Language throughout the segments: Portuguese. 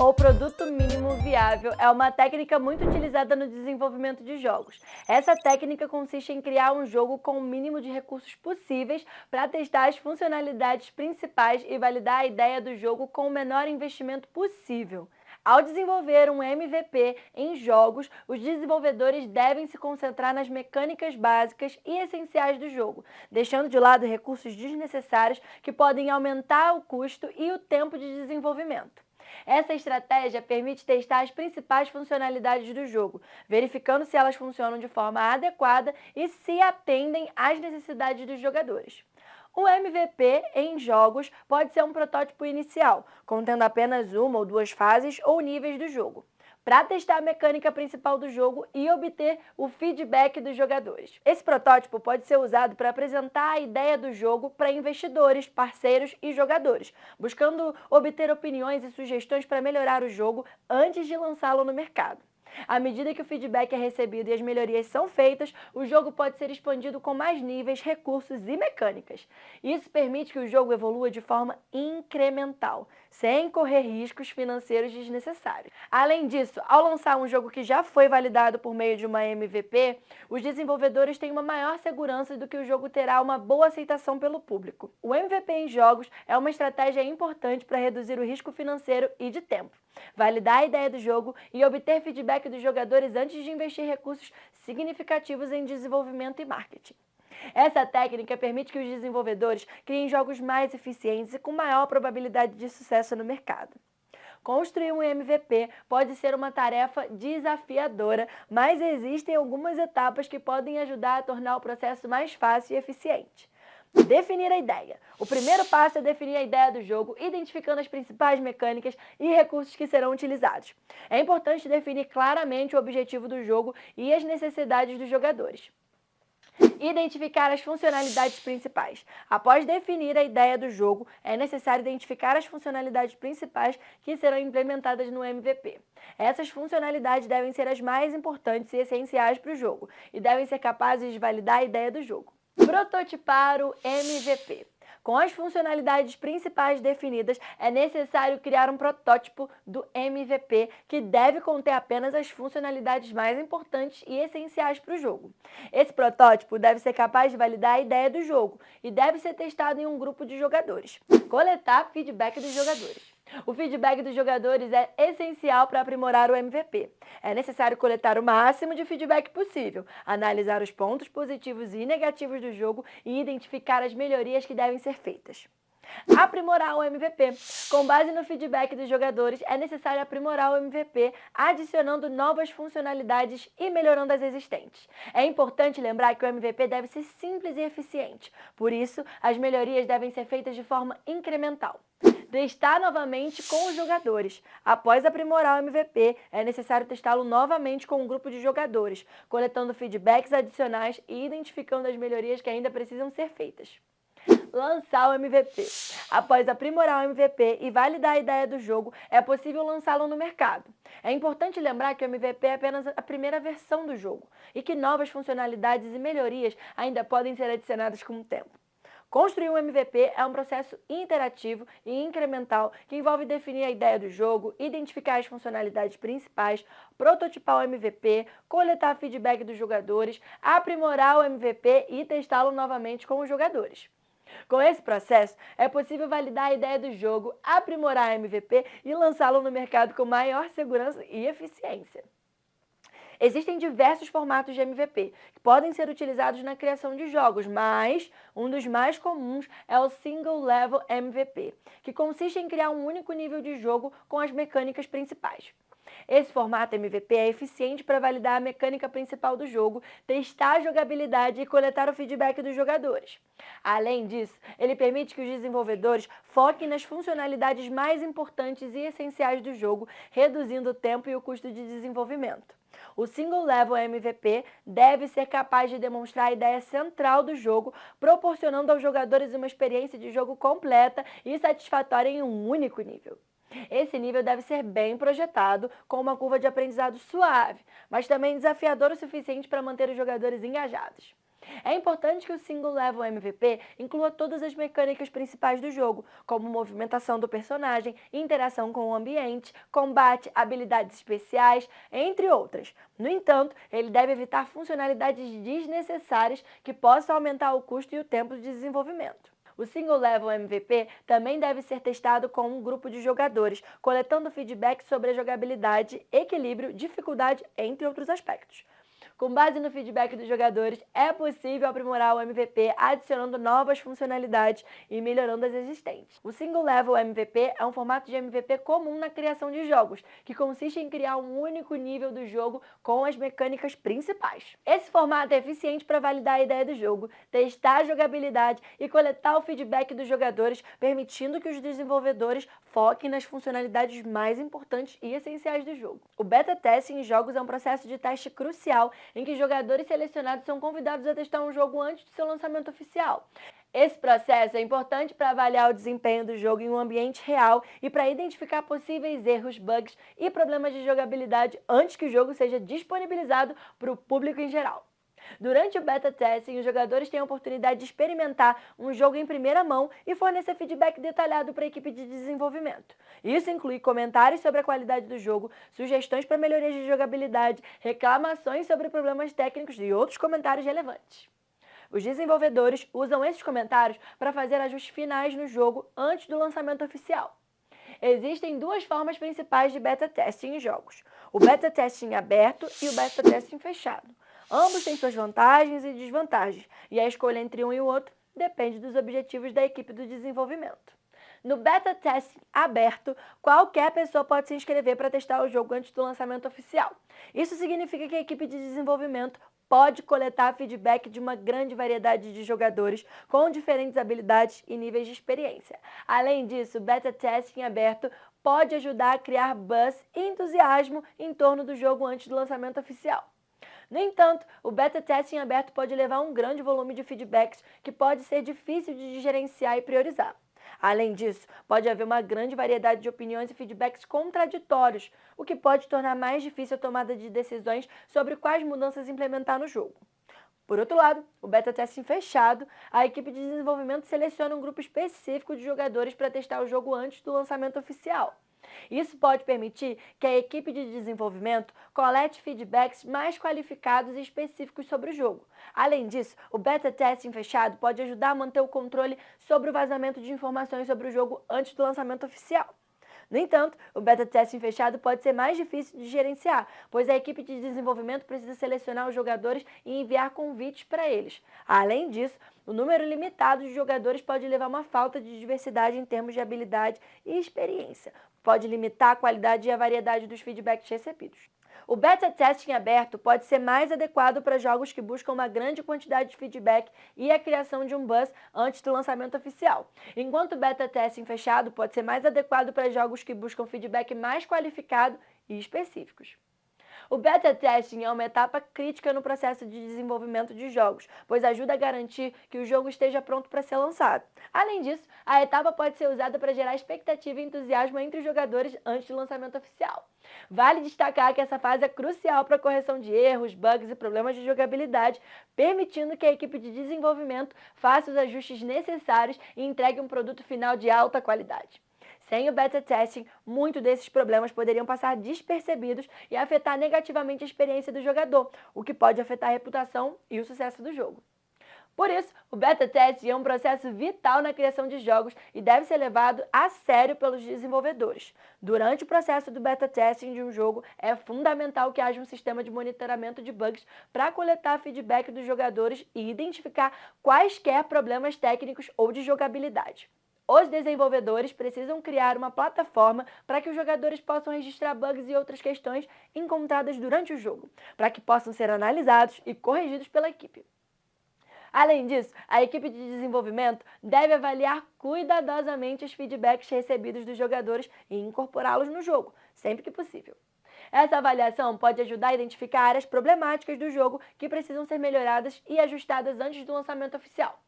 ou produto mínimo viável é uma técnica muito utilizada no desenvolvimento de jogos. Essa técnica consiste em criar um jogo com o mínimo de recursos possíveis para testar as funcionalidades principais e validar a ideia do jogo com o menor investimento possível. Ao desenvolver um MVP em jogos, os desenvolvedores devem se concentrar nas mecânicas básicas e essenciais do jogo, deixando de lado recursos desnecessários que podem aumentar o custo e o tempo de desenvolvimento. Essa estratégia permite testar as principais funcionalidades do jogo, verificando se elas funcionam de forma adequada e se atendem às necessidades dos jogadores. O MVP em jogos pode ser um protótipo inicial, contendo apenas uma ou duas fases ou níveis do jogo, para testar a mecânica principal do jogo e obter o feedback dos jogadores. Esse protótipo pode ser usado para apresentar a ideia do jogo para investidores, parceiros e jogadores, buscando obter opiniões e sugestões para melhorar o jogo antes de lançá-lo no mercado. À medida que o feedback é recebido e as melhorias são feitas, o jogo pode ser expandido com mais níveis, recursos e mecânicas. Isso permite que o jogo evolua de forma incremental, sem correr riscos financeiros desnecessários. Além disso, ao lançar um jogo que já foi validado por meio de uma MVP, os desenvolvedores têm uma maior segurança do que o jogo terá uma boa aceitação pelo público. O MVP em jogos é uma estratégia importante para reduzir o risco financeiro e de tempo, validar a ideia do jogo e obter feedback dos jogadores antes de investir recursos significativos em desenvolvimento e marketing. Essa técnica permite que os desenvolvedores criem jogos mais eficientes e com maior probabilidade de sucesso no mercado. Construir um MVP pode ser uma tarefa desafiadora, mas existem algumas etapas que podem ajudar a tornar o processo mais fácil e eficiente. Definir a ideia. O primeiro passo é definir a ideia do jogo, identificando as principais mecânicas e recursos que serão utilizados. É importante definir claramente o objetivo do jogo e as necessidades dos jogadores. Identificar as funcionalidades principais. Após definir a ideia do jogo, é necessário identificar as funcionalidades principais que serão implementadas no MVP. Essas funcionalidades devem ser as mais importantes e essenciais para o jogo, e devem ser capazes de validar a ideia do jogo. Prototipar o MVP. Com as funcionalidades principais definidas, é necessário criar um protótipo do MVP que deve conter apenas as funcionalidades mais importantes e essenciais para o jogo. Esse protótipo deve ser capaz de validar a ideia do jogo e deve ser testado em um grupo de jogadores. Coletar feedback dos jogadores. O feedback dos jogadores é essencial para aprimorar o MVP. É necessário coletar o máximo de feedback possível, analisar os pontos positivos e negativos do jogo e identificar as melhorias que devem ser feitas. Aprimorar o MVP. Com base no feedback dos jogadores, é necessário aprimorar o MVP, adicionando novas funcionalidades e melhorando as existentes. É importante lembrar que o MVP deve ser simples e eficiente, por isso, as melhorias devem ser feitas de forma incremental. Testar novamente com os jogadores. Após aprimorar o MVP, é necessário testá-lo novamente com um grupo de jogadores, coletando feedbacks adicionais e identificando as melhorias que ainda precisam ser feitas. Lançar o MVP. Após aprimorar o MVP e validar a ideia do jogo, é possível lançá-lo no mercado. É importante lembrar que o MVP é apenas a primeira versão do jogo e que novas funcionalidades e melhorias ainda podem ser adicionadas com o tempo. Construir um MVP é um processo interativo e incremental que envolve definir a ideia do jogo, identificar as funcionalidades principais, prototipar o MVP, coletar feedback dos jogadores, aprimorar o MVP e testá-lo novamente com os jogadores. Com esse processo, é possível validar a ideia do jogo, aprimorar o MVP e lançá-lo no mercado com maior segurança e eficiência. Existem diversos formatos de MVP que podem ser utilizados na criação de jogos, mas um dos mais comuns é o Single Level MVP, que consiste em criar um único nível de jogo com as mecânicas principais. Esse formato MVP é eficiente para validar a mecânica principal do jogo, testar a jogabilidade e coletar o feedback dos jogadores. Além disso, ele permite que os desenvolvedores foquem nas funcionalidades mais importantes e essenciais do jogo, reduzindo o tempo e o custo de desenvolvimento. O Single Level MVP deve ser capaz de demonstrar a ideia central do jogo, proporcionando aos jogadores uma experiência de jogo completa e satisfatória em um único nível. Esse nível deve ser bem projetado, com uma curva de aprendizado suave, mas também desafiador o suficiente para manter os jogadores engajados. É importante que o Single Level MVP inclua todas as mecânicas principais do jogo, como movimentação do personagem, interação com o ambiente, combate, habilidades especiais, entre outras. No entanto, ele deve evitar funcionalidades desnecessárias que possam aumentar o custo e o tempo de desenvolvimento. O Single Level MVP também deve ser testado com um grupo de jogadores, coletando feedback sobre a jogabilidade, equilíbrio, dificuldade, entre outros aspectos. Com base no feedback dos jogadores, é possível aprimorar o MVP adicionando novas funcionalidades e melhorando as existentes. O Single Level MVP é um formato de MVP comum na criação de jogos, que consiste em criar um único nível do jogo com as mecânicas principais. Esse formato é eficiente para validar a ideia do jogo, testar a jogabilidade e coletar o feedback dos jogadores, permitindo que os desenvolvedores foquem nas funcionalidades mais importantes e essenciais do jogo. O beta testing em jogos é um processo de teste crucial em que jogadores selecionados são convidados a testar um jogo antes do seu lançamento oficial. Esse processo é importante para avaliar o desempenho do jogo em um ambiente real e para identificar possíveis erros, bugs e problemas de jogabilidade antes que o jogo seja disponibilizado para o público em geral. Durante o beta testing, os jogadores têm a oportunidade de experimentar um jogo em primeira mão e fornecer feedback detalhado para a equipe de desenvolvimento. Isso inclui comentários sobre a qualidade do jogo, sugestões para melhorias de jogabilidade, reclamações sobre problemas técnicos e outros comentários relevantes. Os desenvolvedores usam esses comentários para fazer ajustes finais no jogo antes do lançamento oficial. Existem duas formas principais de beta testing em jogos: o beta testing aberto e o beta testing fechado. Ambos têm suas vantagens e desvantagens, e a escolha entre um e o outro depende dos objetivos da equipe do desenvolvimento. No beta testing aberto, qualquer pessoa pode se inscrever para testar o jogo antes do lançamento oficial. Isso significa que a equipe de desenvolvimento pode coletar feedback de uma grande variedade de jogadores com diferentes habilidades e níveis de experiência. Além disso, o beta testing aberto pode ajudar a criar buzz e entusiasmo em torno do jogo antes do lançamento oficial. No entanto, o beta testing aberto pode levar a um grande volume de feedbacks que pode ser difícil de gerenciar e priorizar. Além disso, pode haver uma grande variedade de opiniões e feedbacks contraditórios, o que pode tornar mais difícil a tomada de decisões sobre quais mudanças implementar no jogo. Por outro lado, o beta testing fechado, a equipe de desenvolvimento seleciona um grupo específico de jogadores para testar o jogo antes do lançamento oficial. Isso pode permitir que a equipe de desenvolvimento colete feedbacks mais qualificados e específicos sobre o jogo. Além disso, o beta testing fechado pode ajudar a manter o controle sobre o vazamento de informações sobre o jogo antes do lançamento oficial. No entanto, o beta testing fechado pode ser mais difícil de gerenciar, pois a equipe de desenvolvimento precisa selecionar os jogadores e enviar convites para eles. Além disso, o número limitado de jogadores pode levar a uma falta de diversidade em termos de habilidade e experiência. Pode limitar a qualidade e a variedade dos feedbacks recebidos. O beta testing aberto pode ser mais adequado para jogos que buscam uma grande quantidade de feedback e a criação de um buzz antes do lançamento oficial, enquanto o beta testing fechado pode ser mais adequado para jogos que buscam feedback mais qualificado e específicos. O beta testing é uma etapa crítica no processo de desenvolvimento de jogos, pois ajuda a garantir que o jogo esteja pronto para ser lançado. Além disso, a etapa pode ser usada para gerar expectativa e entusiasmo entre os jogadores antes do lançamento oficial. Vale destacar que essa fase é crucial para a correção de erros, bugs e problemas de jogabilidade, permitindo que a equipe de desenvolvimento faça os ajustes necessários e entregue um produto final de alta qualidade. Sem o beta testing, muitos desses problemas poderiam passar despercebidos e afetar negativamente a experiência do jogador, o que pode afetar a reputação e o sucesso do jogo. Por isso, o beta testing é um processo vital na criação de jogos e deve ser levado a sério pelos desenvolvedores. Durante o processo do beta testing de um jogo, é fundamental que haja um sistema de monitoramento de bugs para coletar feedback dos jogadores e identificar quaisquer problemas técnicos ou de jogabilidade. Os desenvolvedores precisam criar uma plataforma para que os jogadores possam registrar bugs e outras questões encontradas durante o jogo, para que possam ser analisados e corrigidos pela equipe. Além disso, a equipe de desenvolvimento deve avaliar cuidadosamente os feedbacks recebidos dos jogadores e incorporá-los no jogo, sempre que possível. Essa avaliação pode ajudar a identificar áreas problemáticas do jogo que precisam ser melhoradas e ajustadas antes do lançamento oficial.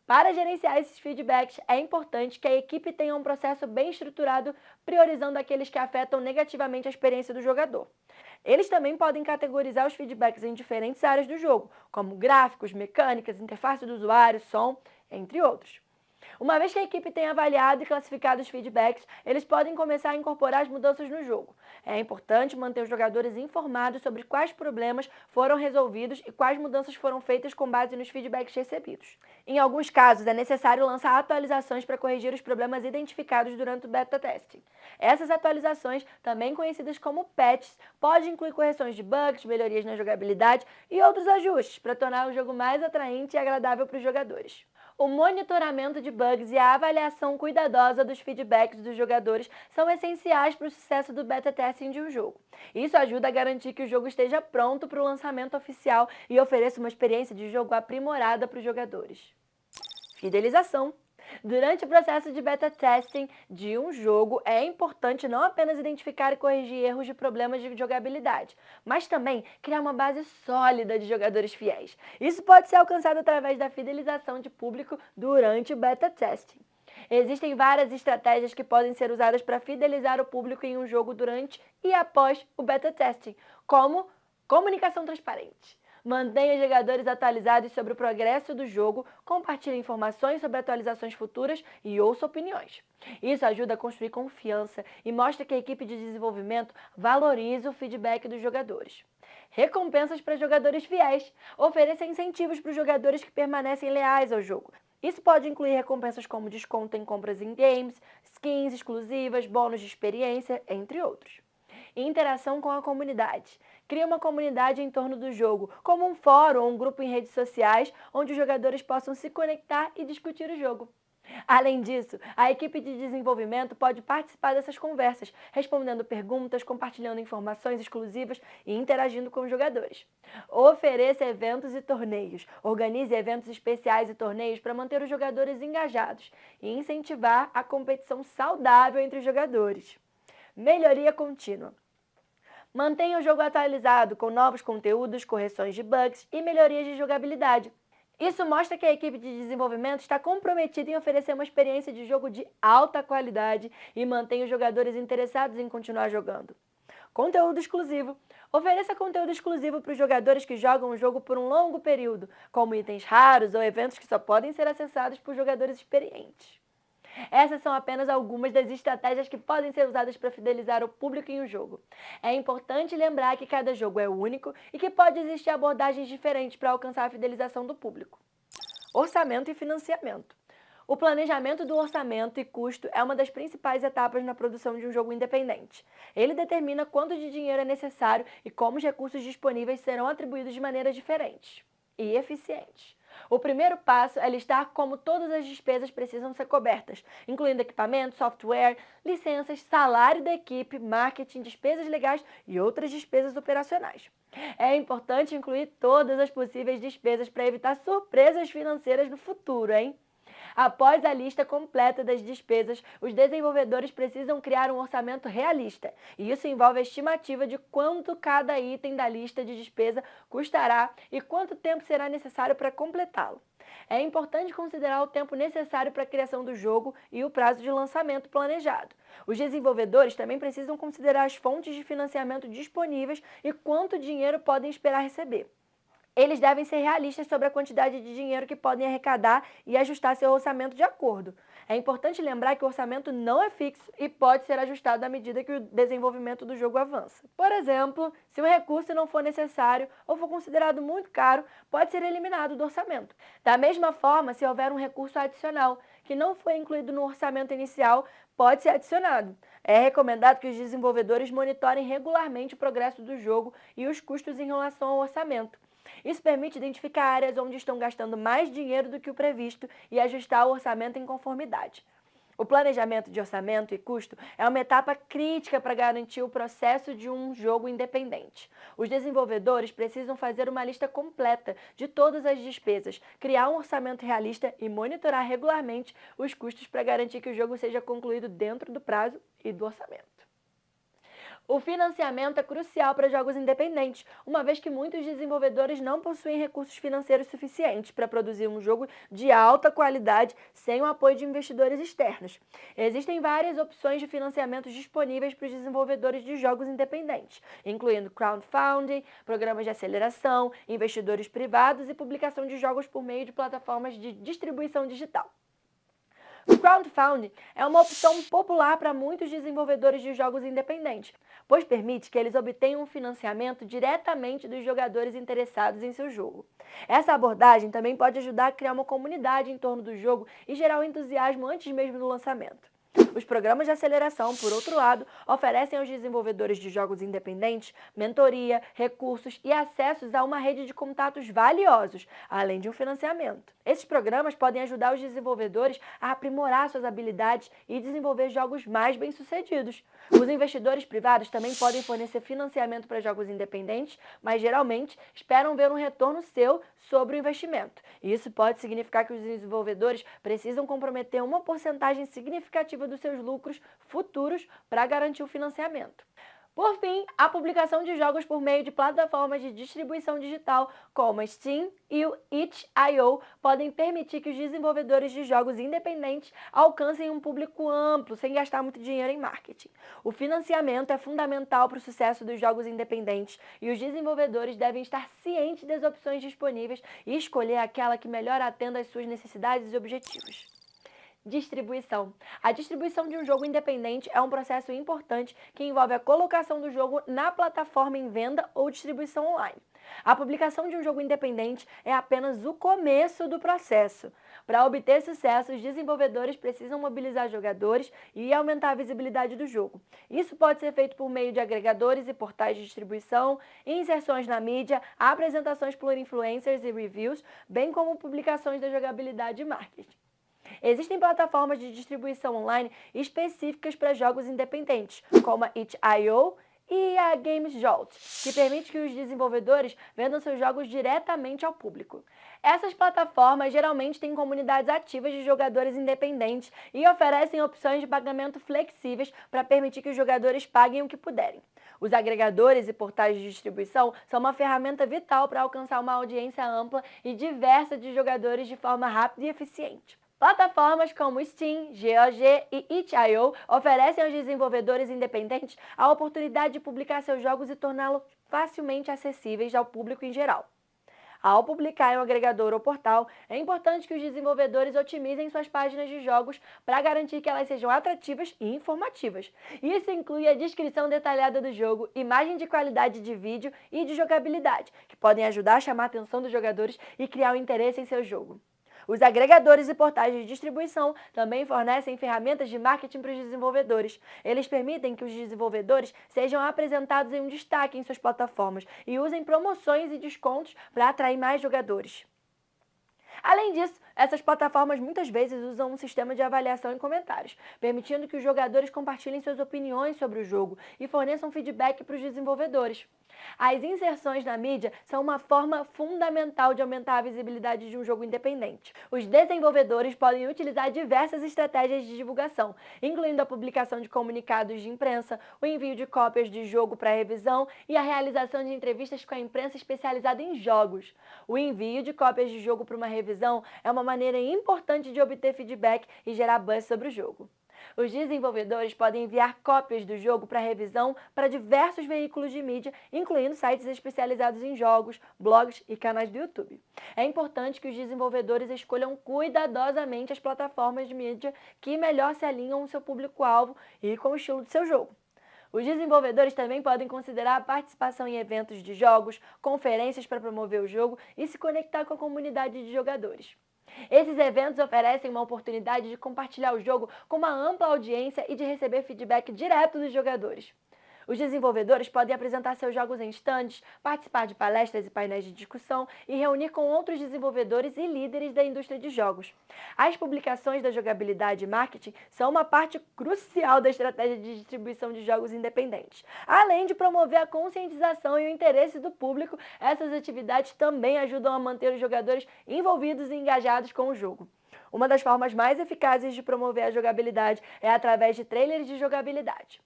Para gerenciar esses feedbacks, é importante que a equipe tenha um processo bem estruturado, priorizando aqueles que afetam negativamente a experiência do jogador. Eles também podem categorizar os feedbacks em diferentes áreas do jogo, como gráficos, mecânicas, interface do usuário, som, entre outros. Uma vez que a equipe tem avaliado e classificado os feedbacks, eles podem começar a incorporar as mudanças no jogo. É importante manter os jogadores informados sobre quais problemas foram resolvidos e quais mudanças foram feitas com base nos feedbacks recebidos. Em alguns casos, é necessário lançar atualizações para corrigir os problemas identificados durante o beta testing. Essas atualizações, também conhecidas como patches, podem incluir correções de bugs, melhorias na jogabilidade e outros ajustes para tornar o jogo mais atraente e agradável para os jogadores. O monitoramento de bugs e a avaliação cuidadosa dos feedbacks dos jogadores são essenciais para o sucesso do beta testing de um jogo. Isso ajuda a garantir que o jogo esteja pronto para o lançamento oficial e ofereça uma experiência de jogo aprimorada para os jogadores. Fidelização. Durante o processo de beta testing de um jogo, é importante não apenas identificar e corrigir erros de problemas de jogabilidade, mas também criar uma base sólida de jogadores fiéis. Isso pode ser alcançado através da fidelização de público durante o beta testing. Existem várias estratégias que podem ser usadas para fidelizar o público em um jogo durante e após o beta testing, como comunicação transparente. Mantenha os jogadores atualizados sobre o progresso do jogo, compartilhe informações sobre atualizações futuras e ouça opiniões. Isso ajuda a construir confiança e mostra que a equipe de desenvolvimento valoriza o feedback dos jogadores. Recompensas para jogadores fiéis. Ofereça incentivos para os jogadores que permanecem leais ao jogo. Isso pode incluir recompensas como desconto em compras em games, skins exclusivas, bônus de experiência, entre outros. Interação com a comunidade. Cria uma comunidade em torno do jogo, como um fórum ou um grupo em redes sociais, onde os jogadores possam se conectar e discutir o jogo. Além disso, a equipe de desenvolvimento pode participar dessas conversas, respondendo perguntas, compartilhando informações exclusivas e interagindo com os jogadores. Ofereça eventos e torneios. Organize eventos especiais e torneios para manter os jogadores engajados e incentivar a competição saudável entre os jogadores. Melhoria contínua. Mantenha o jogo atualizado com novos conteúdos, correções de bugs e melhorias de jogabilidade. Isso mostra que a equipe de desenvolvimento está comprometida em oferecer uma experiência de jogo de alta qualidade e mantém os jogadores interessados em continuar jogando. Conteúdo exclusivo. Ofereça conteúdo exclusivo para os jogadores que jogam o jogo por um longo período, como itens raros ou eventos que só podem ser acessados por jogadores experientes. Essas são apenas algumas das estratégias que podem ser usadas para fidelizar o público em um jogo. É importante lembrar que cada jogo é único e que pode existir abordagens diferentes para alcançar a fidelização do público. Orçamento e financiamento. O planejamento do orçamento e custo é uma das principais etapas na produção de um jogo independente. Ele determina quanto de dinheiro é necessário e como os recursos disponíveis serão atribuídos de maneiras diferentes e eficientes. O primeiro passo é listar como todas as despesas precisam ser cobertas, incluindo equipamento, software, licenças, salário da equipe, marketing, despesas legais e outras despesas operacionais. É importante incluir todas as possíveis despesas para evitar surpresas financeiras no futuro, hein? Após a lista completa das despesas, os desenvolvedores precisam criar um orçamento realista, e isso envolve a estimativa de quanto cada item da lista de despesa custará e quanto tempo será necessário para completá-lo. É importante considerar o tempo necessário para a criação do jogo e o prazo de lançamento planejado. Os desenvolvedores também precisam considerar as fontes de financiamento disponíveis e quanto dinheiro podem esperar receber. Eles devem ser realistas sobre a quantidade de dinheiro que podem arrecadar e ajustar seu orçamento de acordo. É importante lembrar que o orçamento não é fixo e pode ser ajustado à medida que o desenvolvimento do jogo avança. Por exemplo, se um recurso não for necessário ou for considerado muito caro, pode ser eliminado do orçamento. Da mesma forma, se houver um recurso adicional que não foi incluído no orçamento inicial, pode ser adicionado. É recomendado que os desenvolvedores monitorem regularmente o progresso do jogo e os custos em relação ao orçamento. Isso permite identificar áreas onde estão gastando mais dinheiro do que o previsto e ajustar o orçamento em conformidade. O planejamento de orçamento e custo é uma etapa crítica para garantir o processo de um jogo independente. Os desenvolvedores precisam fazer uma lista completa de todas as despesas, criar um orçamento realista e monitorar regularmente os custos para garantir que o jogo seja concluído dentro do prazo e do orçamento. O financiamento é crucial para jogos independentes, uma vez que muitos desenvolvedores não possuem recursos financeiros suficientes para produzir um jogo de alta qualidade sem o apoio de investidores externos. Existem várias opções de financiamento disponíveis para os desenvolvedores de jogos independentes, incluindo crowdfunding, programas de aceleração, investidores privados e publicação de jogos por meio de plataformas de distribuição digital. O crowdfunding é uma opção popular para muitos desenvolvedores de jogos independentes, pois permite que eles obtenham um financiamento diretamente dos jogadores interessados em seu jogo. Essa abordagem também pode ajudar a criar uma comunidade em torno do jogo e gerar um entusiasmo antes mesmo do lançamento. Os programas de aceleração, por outro lado, oferecem aos desenvolvedores de jogos independentes mentoria, recursos e acessos a uma rede de contatos valiosos, além de um financiamento. Esses programas podem ajudar os desenvolvedores a aprimorar suas habilidades e desenvolver jogos mais bem-sucedidos. Os investidores privados também podem fornecer financiamento para jogos independentes, mas geralmente esperam ver um retorno seu sobre o investimento. Isso pode significar que os desenvolvedores precisam comprometer uma porcentagem significativa dos seus lucros futuros para garantir o financiamento. Por fim, a publicação de jogos por meio de plataformas de distribuição digital como a Steam e o itch.io podem permitir que os desenvolvedores de jogos independentes alcancem um público amplo sem gastar muito dinheiro em marketing. O financiamento é fundamental para o sucesso dos jogos independentes e os desenvolvedores devem estar cientes das opções disponíveis e escolher aquela que melhor atenda às suas necessidades e objetivos. Distribuição. A distribuição de um jogo independente é um processo importante que envolve a colocação do jogo na plataforma em venda ou distribuição online. A publicação de um jogo independente é apenas o começo do processo. Para obter sucesso, os desenvolvedores precisam mobilizar jogadores e aumentar a visibilidade do jogo. Isso pode ser feito por meio de agregadores e portais de distribuição, inserções na mídia, apresentações por influencers e reviews, bem como publicações da jogabilidade e marketing. Existem plataformas de distribuição online específicas para jogos independentes, como a itch.io e a GamesJolt, que permite que os desenvolvedores vendam seus jogos diretamente ao público. Essas plataformas geralmente têm comunidades ativas de jogadores independentes e oferecem opções de pagamento flexíveis para permitir que os jogadores paguem o que puderem. Os agregadores e portais de distribuição são uma ferramenta vital para alcançar uma audiência ampla e diversa de jogadores de forma rápida e eficiente. Plataformas como Steam, GOG e itch.io oferecem aos desenvolvedores independentes a oportunidade de publicar seus jogos e torná-los facilmente acessíveis ao público em geral. Ao publicar em um agregador ou portal, é importante que os desenvolvedores otimizem suas páginas de jogos para garantir que elas sejam atrativas e informativas. Isso inclui a descrição detalhada do jogo, imagem de qualidade de vídeo e de jogabilidade, que podem ajudar a chamar a atenção dos jogadores e criar um interesse em seu jogo. Os agregadores e portais de distribuição também fornecem ferramentas de marketing para os desenvolvedores. Eles permitem que os desenvolvedores sejam apresentados em um destaque em suas plataformas e usem promoções e descontos para atrair mais jogadores. Além disso, essas plataformas muitas vezes usam um sistema de avaliação em comentários, permitindo que os jogadores compartilhem suas opiniões sobre o jogo e forneçam feedback para os desenvolvedores. As inserções na mídia são uma forma fundamental de aumentar a visibilidade de um jogo independente. Os desenvolvedores podem utilizar diversas estratégias de divulgação, incluindo a publicação de comunicados de imprensa, o envio de cópias de jogo para revisão e a realização de entrevistas com a imprensa especializada em jogos. O envio de cópias de jogo para uma revisão é uma maneira importante de obter feedback e gerar buzz sobre o jogo. Os desenvolvedores podem enviar cópias do jogo para revisão para diversos veículos de mídia, incluindo sites especializados em jogos, blogs e canais do YouTube. É importante que os desenvolvedores escolham cuidadosamente as plataformas de mídia que melhor se alinham ao seu público-alvo e com o estilo do seu jogo. Os desenvolvedores também podem considerar a participação em eventos de jogos, conferências para promover o jogo e se conectar com a comunidade de jogadores. Esses eventos oferecem uma oportunidade de compartilhar o jogo com uma ampla audiência e de receber feedback direto dos jogadores. Os desenvolvedores podem apresentar seus jogos em stands, participar de palestras e painéis de discussão e reunir com outros desenvolvedores e líderes da indústria de jogos. As publicações da jogabilidade e marketing são uma parte crucial da estratégia de distribuição de jogos independentes. Além de promover a conscientização e o interesse do público, essas atividades também ajudam a manter os jogadores envolvidos e engajados com o jogo. Uma das formas mais eficazes de promover a jogabilidade é através de trailers de jogabilidade.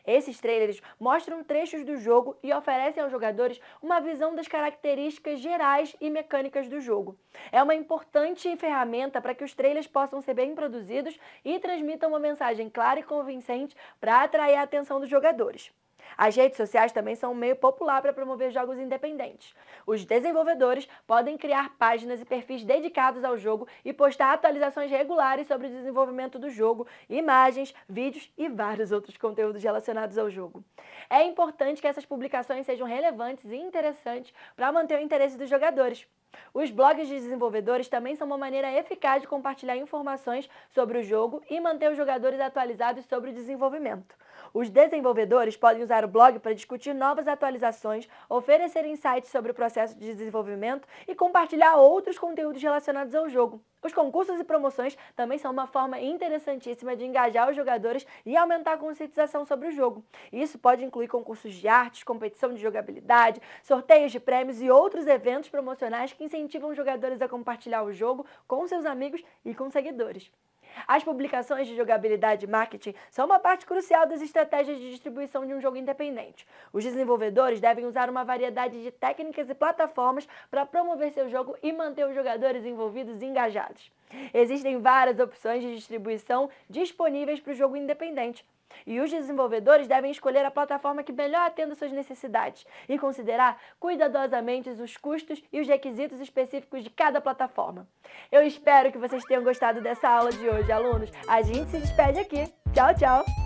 Esses trailers mostram trechos do jogo e oferecem aos jogadores uma visão das características gerais e mecânicas do jogo. É uma importante ferramenta para que os trailers possam ser bem produzidos e transmitam uma mensagem clara e convincente para atrair a atenção dos jogadores. As redes sociais também são um meio popular para promover jogos independentes. Os desenvolvedores podem criar páginas e perfis dedicados ao jogo e postar atualizações regulares sobre o desenvolvimento do jogo, imagens, vídeos e vários outros conteúdos relacionados ao jogo. É importante que essas publicações sejam relevantes e interessantes para manter o interesse dos jogadores. Os blogs de desenvolvedores também são uma maneira eficaz de compartilhar informações sobre o jogo e manter os jogadores atualizados sobre o desenvolvimento. Os desenvolvedores podem usar o blog para discutir novas atualizações, oferecer insights sobre o processo de desenvolvimento e compartilhar outros conteúdos relacionados ao jogo. Os concursos e promoções também são uma forma interessantíssima de engajar os jogadores e aumentar a conscientização sobre o jogo. Isso pode incluir concursos de artes, competição de jogabilidade, sorteios de prêmios e outros eventos promocionais que incentivam os jogadores a compartilhar o jogo com seus amigos e com seguidores. As publicações de jogabilidade e marketing são uma parte crucial das estratégias de distribuição de um jogo independente. Os desenvolvedores devem usar uma variedade de técnicas e plataformas para promover seu jogo e manter os jogadores envolvidos e engajados. Existem várias opções de distribuição disponíveis para o jogo independente. E os desenvolvedores devem escolher a plataforma que melhor atenda suas necessidades e considerar cuidadosamente os custos e os requisitos específicos de cada plataforma. Eu espero que vocês tenham gostado dessa aula de hoje, alunos. A gente se despede aqui. Tchau, tchau!